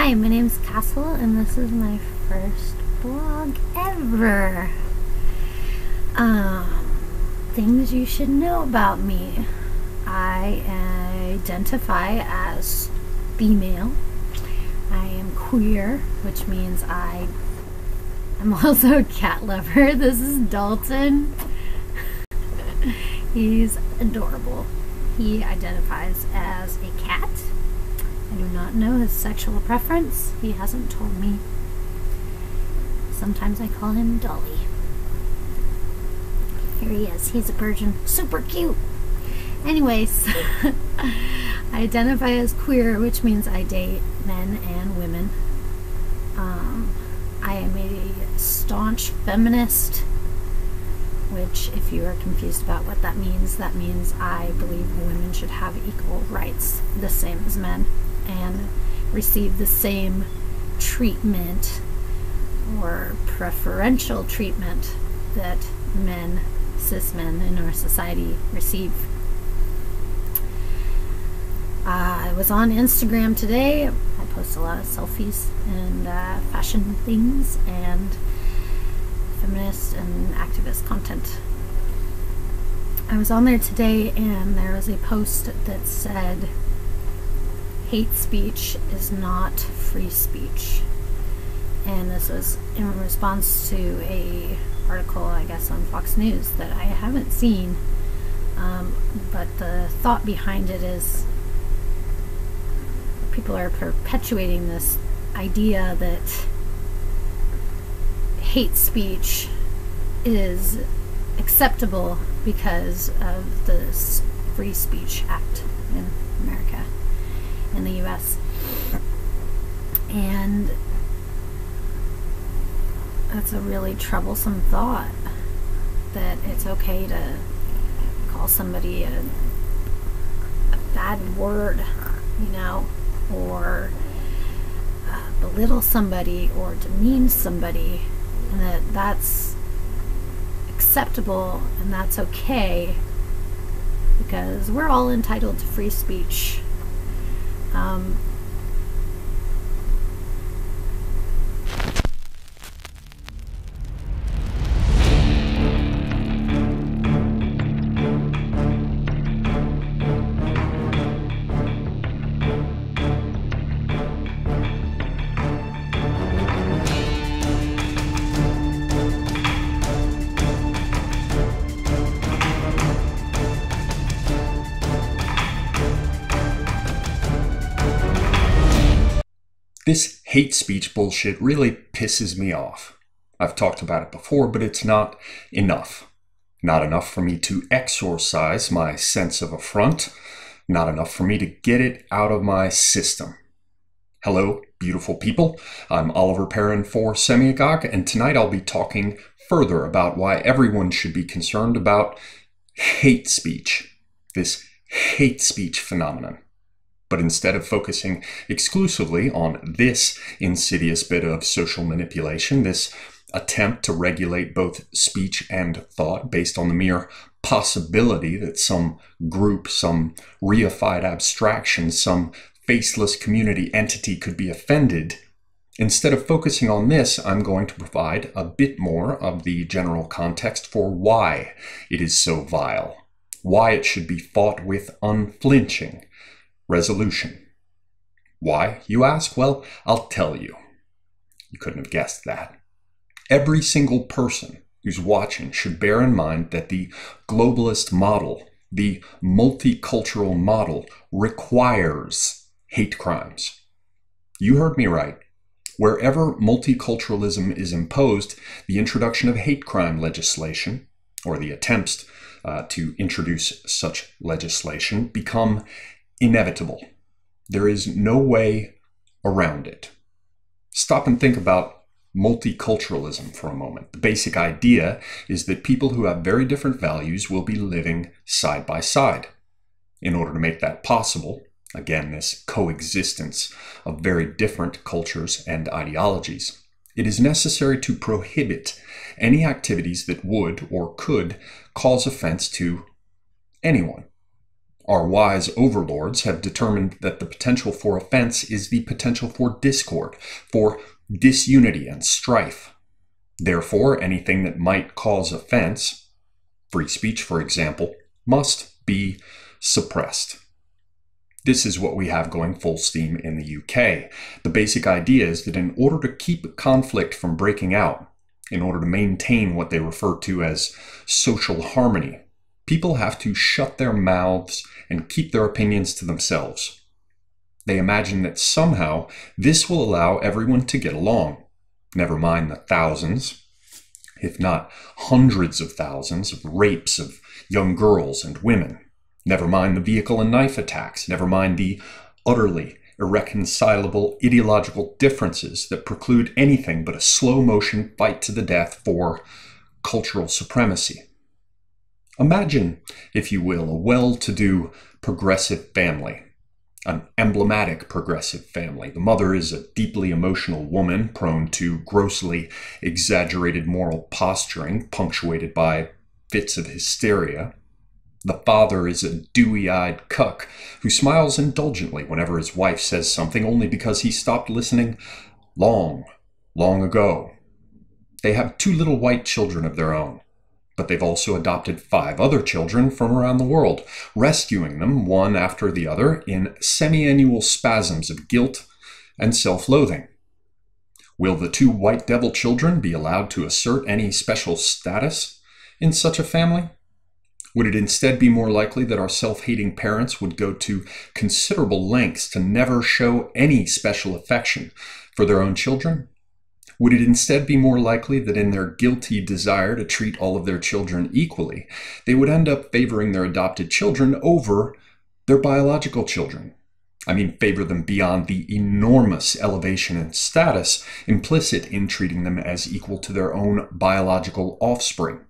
Hi, my name's Castle, and this is my first blog ever. Things you should know about me. I identify as female. I am queer, which means I'm also a cat lover. This is Dalton. He's adorable. He identifies as a cat. I do not know his sexual preference. He hasn't told me. Sometimes I call him Dolly. Here he is. He's a Persian. Super cute. Anyways, I identify as queer, which means I date men and women. I am a staunch feminist, which, if you are confused about what that means I believe women should have equal rights, the same as men, and receive the same treatment or preferential treatment that men, cis men in our society receive. I was on Instagram today. I post a lot of selfies and fashion things and feminist and activist content. I was on there today and there was a post that said hate speech is not free speech, and this was in response to a article, I guess, on Fox News that I haven't seen, but the thought behind it is people are perpetuating this idea that hate speech is acceptable because of the Free Speech Act in America, in the US. And that's a really troublesome thought, that it's okay to call somebody a bad word, or belittle somebody or demean somebody, and that's acceptable and that's okay because we're all entitled to free speech. This hate speech bullshit really pisses me off. I've talked about it before, but it's not enough. Not enough for me to exorcise my sense of affront. Not enough for me to get it out of my system. Hello, beautiful people. I'm Oliver Perrin for Semiagog, and tonight I'll be talking further about why everyone should be concerned about hate speech. This hate speech phenomenon. But instead of focusing exclusively on this insidious bit of social manipulation, this attempt to regulate both speech and thought based on the mere possibility that some group, some reified abstraction, some faceless community entity could be offended, instead of focusing on this, I'm going to provide a bit more of the general context for why it is so vile, why it should be fought with unflinching resolution. Why, you ask? Well, I'll tell you. You couldn't have guessed that. Every single person who's watching should bear in mind that the globalist model, the multicultural model, requires hate crimes. You heard me right. Wherever multiculturalism is imposed, the introduction of hate crime legislation, or the attempts to introduce such legislation, become inevitable. There is no way around it. Stop and think about multiculturalism for a moment. The basic idea is that people who have very different values will be living side by side. In order to make that possible, again, this coexistence of very different cultures and ideologies, it is necessary to prohibit any activities that would or could cause offense to anyone. Our wise overlords have determined that the potential for offense is the potential for discord, for disunity and strife. Therefore, anything that might cause offense, free speech for example, must be suppressed. This is what we have going full steam in the UK. The basic idea is that in order to keep conflict from breaking out, in order to maintain what they refer to as social harmony, people have to shut their mouths and keep their opinions to themselves. They imagine that somehow this will allow everyone to get along. Never mind the thousands, if not hundreds of thousands of rapes of young girls and women. Never mind the vehicle and knife attacks. Never mind the utterly irreconcilable ideological differences that preclude anything but a slow-motion fight to the death for cultural supremacy. Imagine, if you will, a well-to-do progressive family, an emblematic progressive family. The mother is a deeply emotional woman prone to grossly exaggerated moral posturing, punctuated by fits of hysteria. The father is a dewy-eyed cuck who smiles indulgently whenever his wife says something only because he stopped listening long, long ago. They have 2 little white children of their own, but they've also adopted 5 other children from around the world, rescuing them one after the other in semi-annual spasms of guilt and self-loathing. Will the 2 white devil children be allowed to assert any special status in such a family? Would it instead be more likely that our self-hating parents would go to considerable lengths to never show any special affection for their own children? Would it instead be more likely that in their guilty desire to treat all of their children equally, they would end up favoring their adopted children over their biological children? I mean, favor them beyond the enormous elevation in status implicit in treating them as equal to their own biological offspring.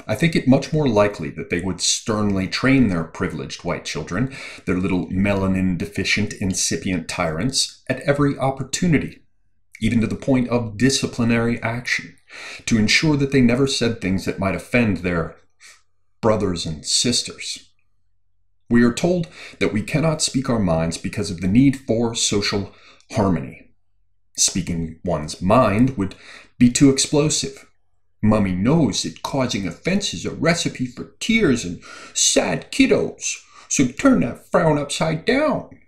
I think it much more likely that they would sternly train their privileged white children, their little melanin-deficient, incipient tyrants, at every opportunity, even to the point of disciplinary action, to ensure that they never said things that might offend their brothers and sisters. We are told that we cannot speak our minds because of the need for social harmony. Speaking one's mind would be too explosive. Mummy knows that causing offense is a recipe for tears and sad kiddos, so turn that frown upside down.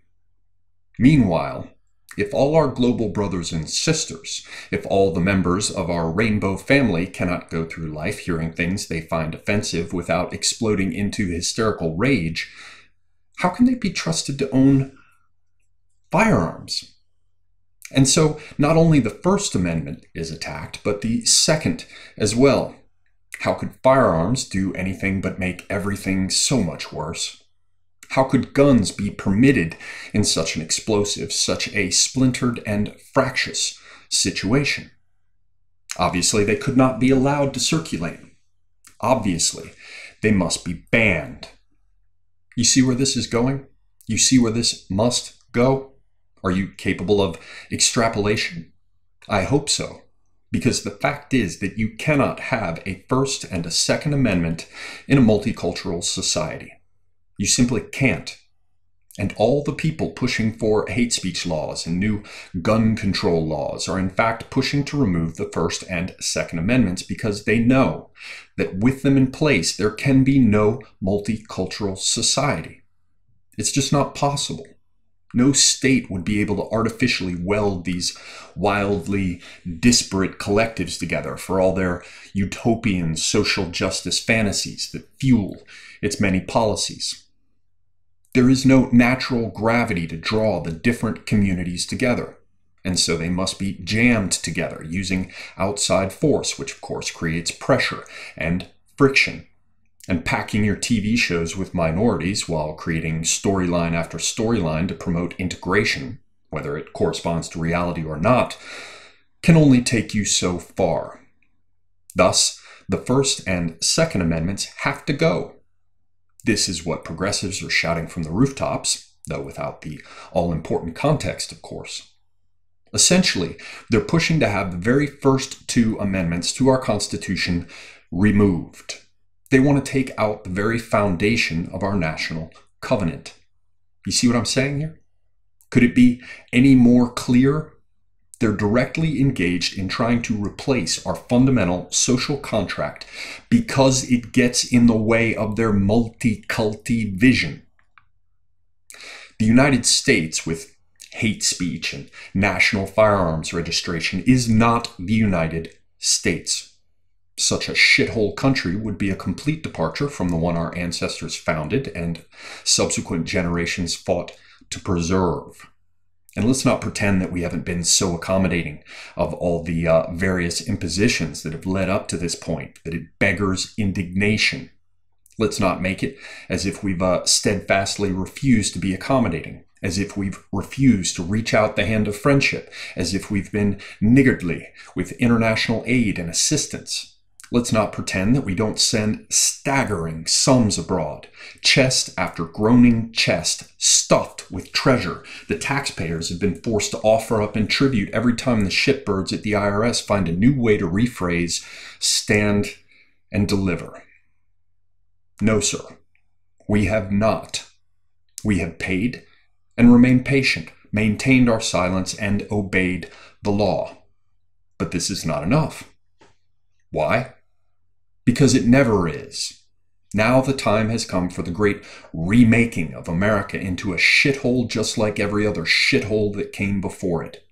Meanwhile, if all our global brothers and sisters, if all the members of our rainbow family cannot go through life hearing things they find offensive without exploding into hysterical rage, how can they be trusted to own firearms? And so not only the First Amendment is attacked, but the Second as well. How could firearms do anything but make everything so much worse? How could guns be permitted in such an explosive, such a splintered and fractious situation? Obviously, they could not be allowed to circulate. Obviously, they must be banned. You see where this is going? You see where this must go? Are you capable of extrapolation? I hope so, because the fact is that you cannot have a First and a Second Amendment in a multicultural society. You simply can't. And all the people pushing for hate speech laws and new gun control laws are in fact pushing to remove the First and Second Amendments because they know that with them in place there can be no multicultural society. It's just not possible. No state would be able to artificially weld these wildly disparate collectives together for all their utopian social justice fantasies that fuel its many policies. There is no natural gravity to draw the different communities together, and so they must be jammed together using outside force, which of course creates pressure and friction. And packing your TV shows with minorities while creating storyline after storyline to promote integration, whether it corresponds to reality or not, can only take you so far. Thus, the First and Second Amendments have to go. This is what progressives are shouting from the rooftops, though without the all-important context, of course. Essentially, they're pushing to have the very first 2 amendments to our Constitution removed. They want to take out the very foundation of our national covenant. You see what I'm saying here? Could it be any more clear? They're directly engaged in trying to replace our fundamental social contract because it gets in the way of their multi-culti vision. The United States, with hate speech and national firearms registration, is not the United States. Such a shithole country would be a complete departure from the one our ancestors founded and subsequent generations fought to preserve. And let's not pretend that we haven't been so accommodating of all the various impositions that have led up to this point that it beggars indignation. Let's not make it as if we've steadfastly refused to be accommodating, as if we've refused to reach out the hand of friendship, as if we've been niggardly with international aid and assistance. Let's not pretend that we don't send staggering sums abroad, chest after groaning chest stuffed with treasure the taxpayers have been forced to offer up in tribute every time the shitbirds at the IRS find a new way to rephrase, stand, and deliver. No, sir, we have not. We have paid and remained patient, maintained our silence, and obeyed the law. But this is not enough. Why? Because it never is. Now the time has come for the great remaking of America into a shithole just like every other shithole that came before it.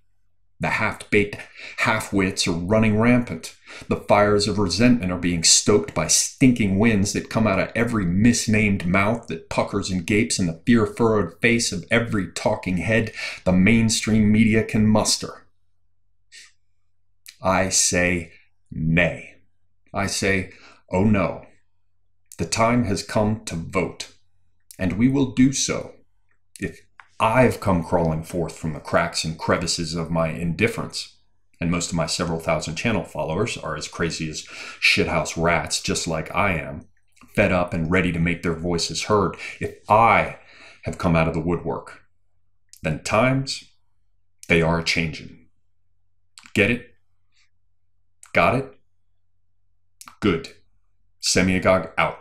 The half-baked half-wits are running rampant. The fires of resentment are being stoked by stinking winds that come out of every misnamed mouth that puckers and gapes in the fear-furrowed face of every talking head the mainstream media can muster. I say nay. I say, oh no. The time has come to vote, and we will do so if I've come crawling forth from the cracks and crevices of my indifference, and most of my several thousand channel followers are as crazy as shithouse rats, just like I am, fed up and ready to make their voices heard. If I have come out of the woodwork, then times, they are a-changin'. Get it? Got it? Good. Semiagog out.